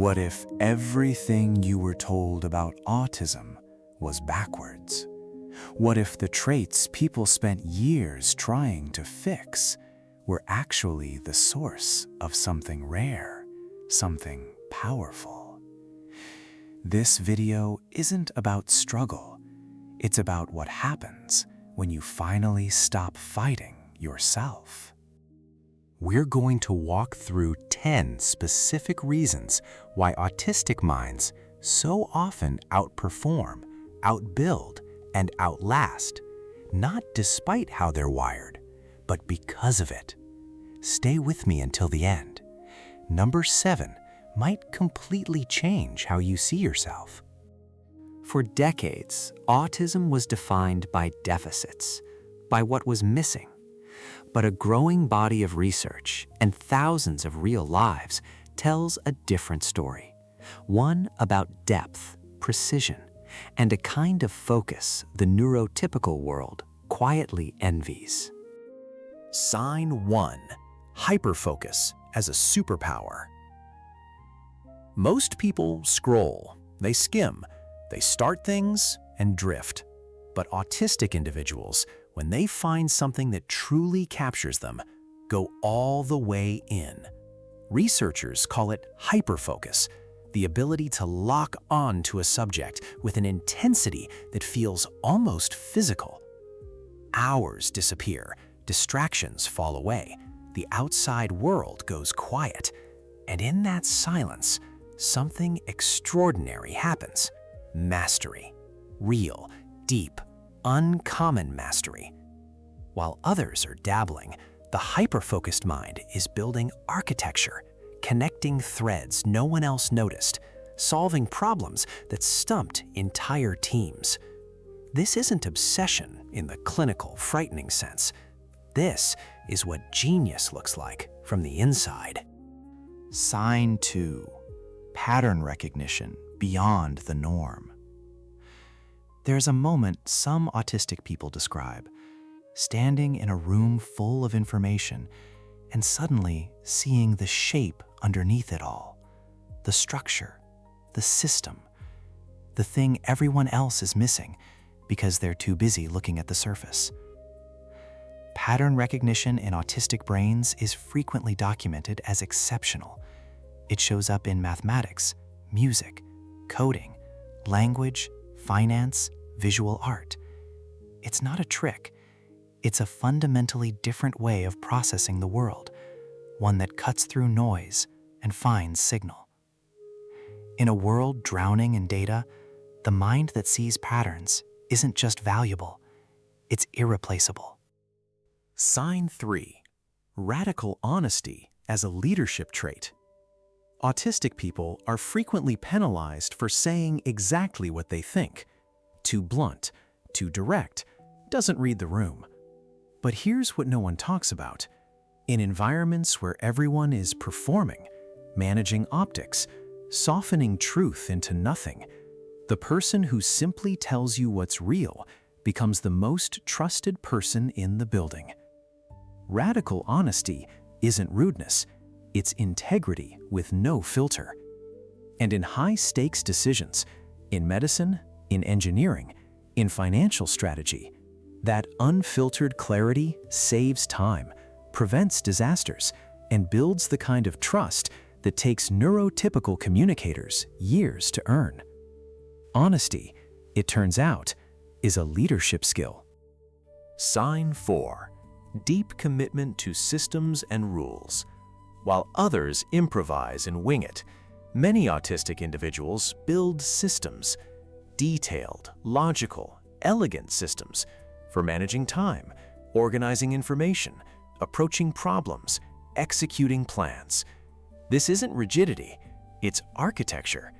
What if everything you were told about autism was backwards? What if the traits people spent years trying to fix were actually the source of something rare, something powerful? This video isn't about struggle. It's about what happens when you finally stop fighting yourself. We're going to walk through 10 specific reasons why autistic minds so often outperform, outbuild, and outlast, not despite how they're wired, but because of it. Stay with me until the end. Number 7 might completely change how you see yourself. For decades, autism was defined by deficits, by what was missing. But a growing body of research and thousands of real lives tells a different story. One about depth, precision, and a kind of focus the neurotypical world quietly envies. Sign 1. Hyperfocus as a superpower. Most people scroll, they skim, they start things and drift. But autistic individuals, when they find something that truly captures them, go all the way in. Researchers call it hyperfocus, the ability to lock on to a subject with an intensity that feels almost physical. Hours disappear, distractions fall away, the outside world goes quiet, and in that silence, something extraordinary happens. Mastery. Real, deep, uncommon mastery. While others are dabbling, the hyper-focused mind is building architecture, connecting threads no one else noticed, solving problems that stumped entire teams. This isn't obsession in the clinical, frightening sense. This is what genius looks like from the inside. Sign 2. Pattern recognition beyond the norm. There's a moment some autistic people describe, standing in a room full of information and suddenly seeing the shape underneath it all, the structure, the system, the thing everyone else is missing because they're too busy looking at the surface. Pattern recognition in autistic brains is frequently documented as exceptional. It shows up in mathematics, music, coding, language, finance, visual art. It's not a trick. It's a fundamentally different way of processing the world, one that cuts through noise and finds signal. In a world drowning in data, the mind that sees patterns isn't just valuable, it's irreplaceable. Sign 3. Radical honesty as a leadership trait. Autistic people are frequently penalized for saying exactly what they think. Too blunt, too direct, doesn't read the room. But here's what no one talks about. In environments where everyone is performing, managing optics, softening truth into nothing, the person who simply tells you what's real becomes the most trusted person in the building. Radical honesty isn't rudeness. It's integrity with no filter. And in high-stakes decisions, in medicine, in engineering, in financial strategy, that unfiltered clarity saves time, prevents disasters, and builds the kind of trust that takes neurotypical communicators years to earn. Honesty, it turns out, is a leadership skill. Sign 4. Deep commitment to systems and rules. While others improvise and wing it, many autistic individuals build systems, detailed, logical, elegant systems for managing time, organizing information, approaching problems, executing plans. This isn't rigidity, it's architecture.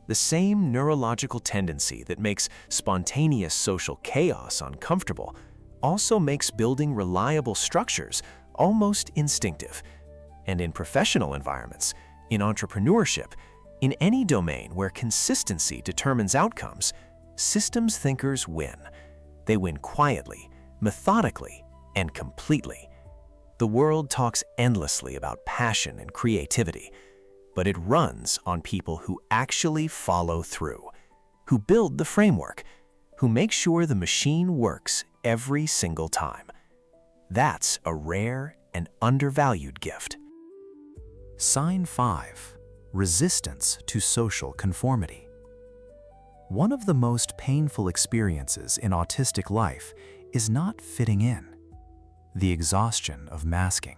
The same neurological tendency that makes spontaneous social chaos uncomfortable also makes building reliable structures almost instinctive. And in professional environments, in entrepreneurship, in any domain where consistency determines outcomes, systems thinkers win. They win quietly, methodically, and completely. The world talks endlessly about passion and creativity, but it runs on people who actually follow through, who build the framework, who make sure the machine works every single time. That's a rare and undervalued gift. Sign 5. Resistance to social conformity. One of the most painful experiences in autistic life is not fitting in. The exhaustion of masking.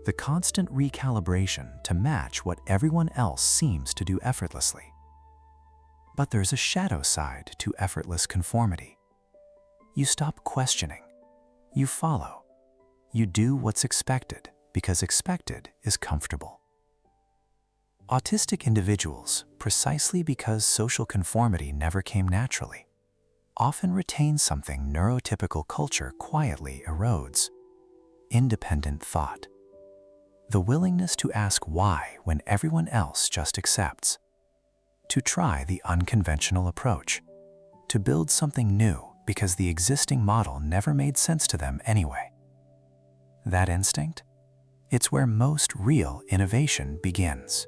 The constant recalibration to match what everyone else seems to do effortlessly. But there's a shadow side to effortless conformity. You stop questioning. You follow. You do what's expected because expected is comfortable. Autistic individuals, precisely because social conformity never came naturally, often retain something neurotypical culture quietly erodes: independent thought. The willingness to ask why when everyone else just accepts. To try the unconventional approach. To build something new because the existing model never made sense to them anyway. That instinct? It's where most real innovation begins.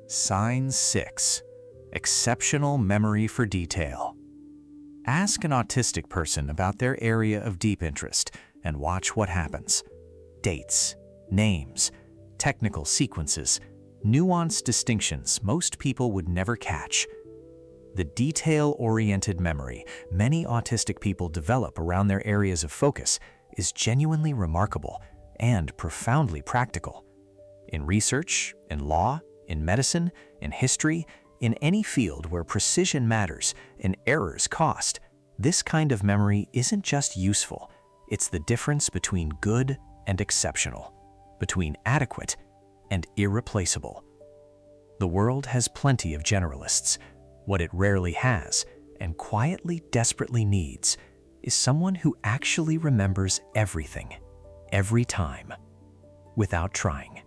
Sign 6. Exceptional memory for detail. Ask an autistic person about their area of deep interest and watch what happens. Dates, names, technical sequences, nuanced distinctions most people would never catch. The detail-oriented memory many autistic people develop around their areas of focus is genuinely remarkable and profoundly practical. In research, in law, in medicine, in history, in any field where precision matters and errors cost, this kind of memory isn't just useful, it's the difference between good and exceptional, between adequate and irreplaceable. The world has plenty of generalists. What it rarely has, and quietly, desperately needs, is someone who actually remembers everything, every time, without trying.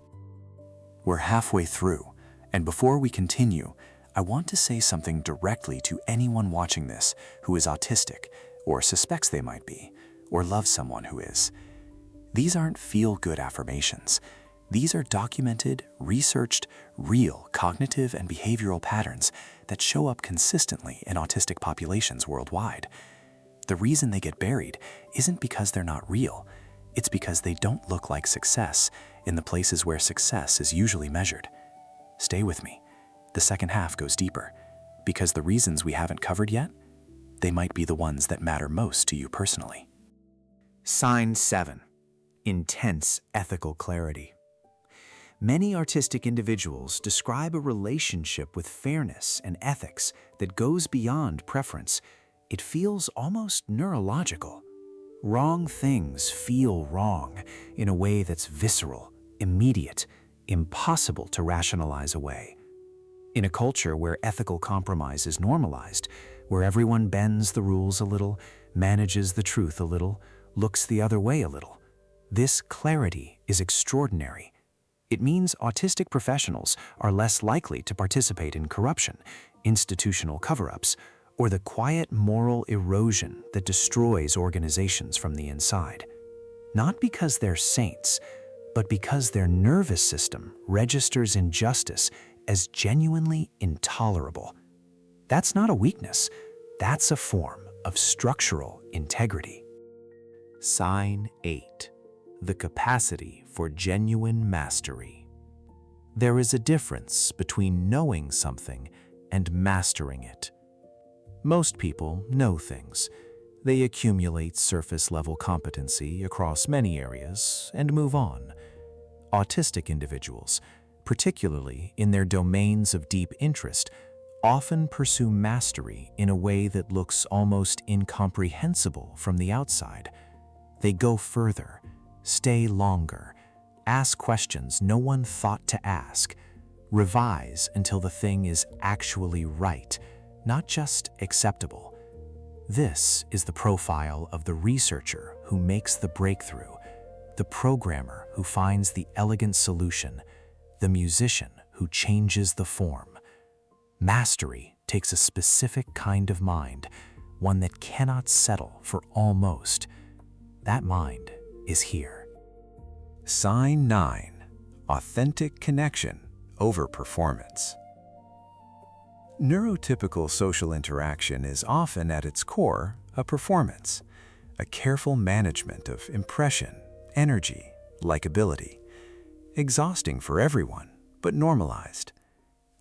We're halfway through, and before we continue, I want to say something directly to anyone watching this who is autistic, or suspects they might be, or loves someone who is. These aren't feel-good affirmations. These are documented, researched, real cognitive and behavioral patterns that show up consistently in autistic populations worldwide. The reason they get buried isn't because they're not real. It's because they don't look like success in the places where success is usually measured. Stay with me. The second half goes deeper, because the reasons we haven't covered yet, they might be the ones that matter most to you personally. Sign 7. Intense ethical clarity. Many artistic individuals describe a relationship with fairness and ethics that goes beyond preference. It feels almost neurological. Wrong things feel wrong in a way that's visceral, immediate, impossible to rationalize away. In a culture where ethical compromise is normalized, where everyone bends the rules a little, manages the truth a little, looks the other way a little, this clarity is extraordinary. It means autistic professionals are less likely to participate in corruption, institutional cover-ups, or the quiet moral erosion that destroys organizations from the inside. Not because they're saints, but because their nervous system registers injustice as genuinely intolerable. That's not a weakness. That's a form of structural integrity. Sign 8. The capacity for genuine mastery. There is a difference between knowing something and mastering it. Most people know things. They accumulate surface-level competency across many areas and move on. Autistic individuals, particularly in their domains of deep interest, often pursue mastery in a way that looks almost incomprehensible from the outside. They go further, stay longer, ask questions no one thought to ask, revise until the thing is actually right, not just acceptable. This is the profile of the researcher who makes the breakthrough, the programmer who finds the elegant solution, the musician who changes the form. Mastery takes a specific kind of mind, one that cannot settle for almost. That mind is here. Sign 9. Authentic connection over performance. Neurotypical social interaction is often at its core a performance, a careful management of impression, energy, likability. Exhausting for everyone, but normalized.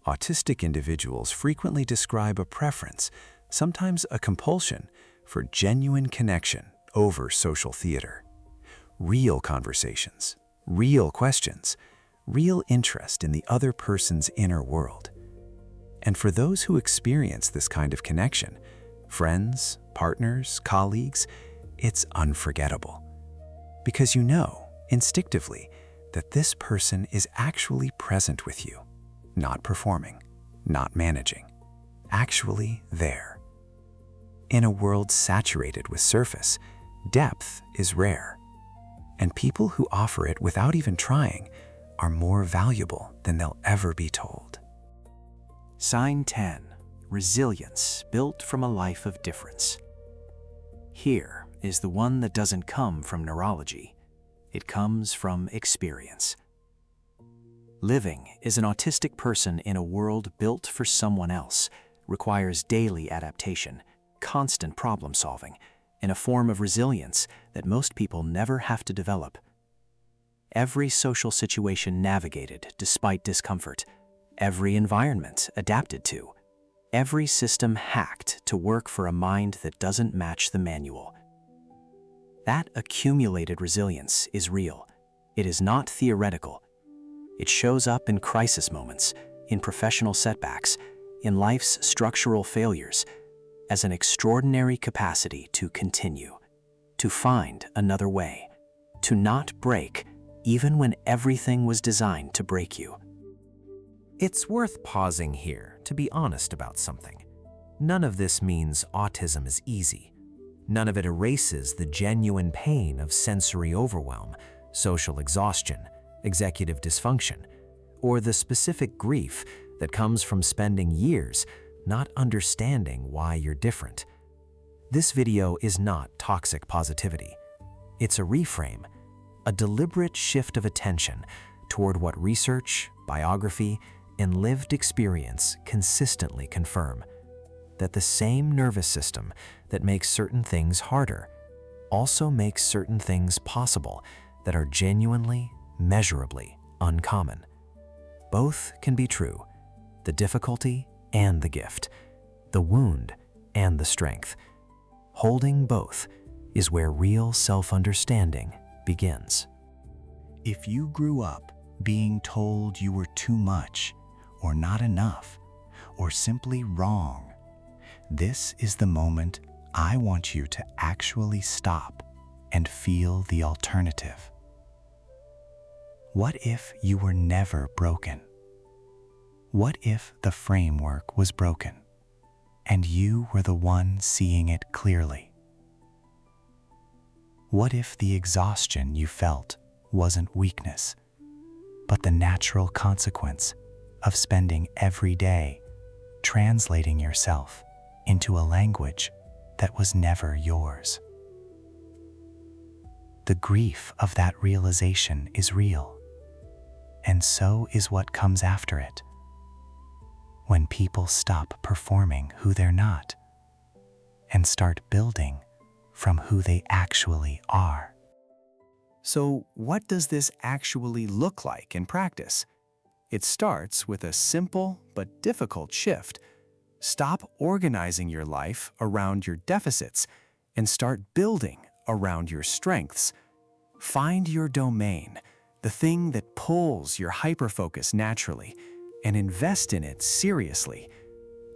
Autistic individuals frequently describe a preference, sometimes a compulsion, for genuine connection over social theater. Real conversations, real questions, real interest in the other person's inner world. And for those who experience this kind of connection, friends, partners, colleagues, it's unforgettable. Because you know, instinctively, that this person is actually present with you, not performing, not managing, actually there. In a world saturated with surface, depth is rare, and people who offer it without even trying are more valuable than they'll ever be told. Sign 10. Resilience built from a life of difference. Here is the one that doesn't come from neurology. It comes from experience. Living as an autistic person in a world built for someone else requires daily adaptation, constant problem solving, and a form of resilience that most people never have to develop. Every social situation navigated despite discomfort, every environment adapted to, every system hacked to work for a mind that doesn't match the manual. That accumulated resilience is real. It is not theoretical. It shows up in crisis moments, in professional setbacks, in life's structural failures, as an extraordinary capacity to continue, to find another way, to not break even when everything was designed to break you. It's worth pausing here to be honest about something. None of this means autism is easy. None of it erases the genuine pain of sensory overwhelm, social exhaustion, executive dysfunction, or the specific grief that comes from spending years not understanding why you're different. This video is not toxic positivity. It's a reframe, a deliberate shift of attention toward what research, biography, and lived experience consistently confirm: that the same nervous system that makes certain things harder also makes certain things possible that are genuinely, measurably uncommon. Both can be true: the difficulty and the gift, the wound and the strength. Holding both is where real self-understanding begins. If you grew up being told you were too much, or not enough, or simply wrong, this is the moment I want you to actually stop and feel the alternative. What if you were never broken? What if the framework was broken, and you were the one seeing it clearly? What if the exhaustion you felt wasn't weakness, but the natural consequence of spending every day translating yourself into a language that was never yours? The grief of that realization is real, and so is what comes after it. When people stop performing who they're not and start building from who they actually are. So, what does this actually look like in practice? It starts with a simple but difficult shift. Stop organizing your life around your deficits and start building around your strengths. Find your domain, the thing that pulls your hyperfocus naturally, and invest in it seriously.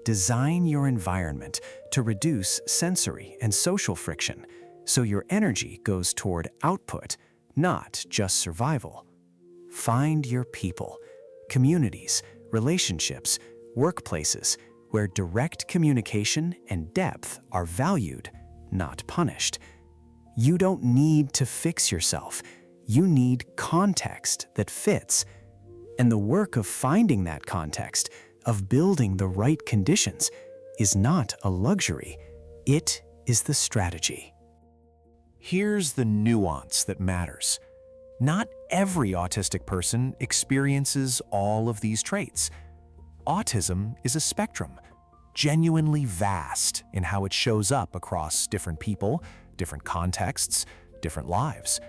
Design your environment to reduce sensory and social friction so your energy goes toward output, not just survival. Find your people, communities, relationships, workplaces where direct communication and depth are valued, not punished. You don't need to fix yourself. You need context that fits. And the work of finding that context, of building the right conditions, is not a luxury. It is the strategy. Here's the nuance that matters. Not Every autistic person experiences all of these traits. Autism is a spectrum, genuinely vast in how it shows up across different people, different contexts, different lives.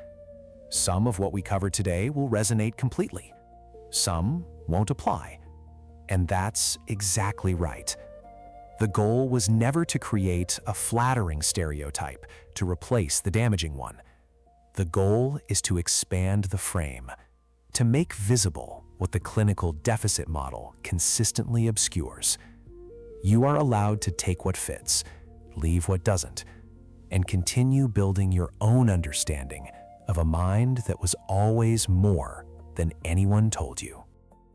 Some of what we covered today will resonate completely. Some won't apply. And that's exactly right. The goal was never to create a flattering stereotype to replace the damaging one. The goal is to expand the frame, to make visible what the clinical deficit model consistently obscures. You are allowed to take what fits, leave what doesn't, and continue building your own understanding of a mind that was always more than anyone told you.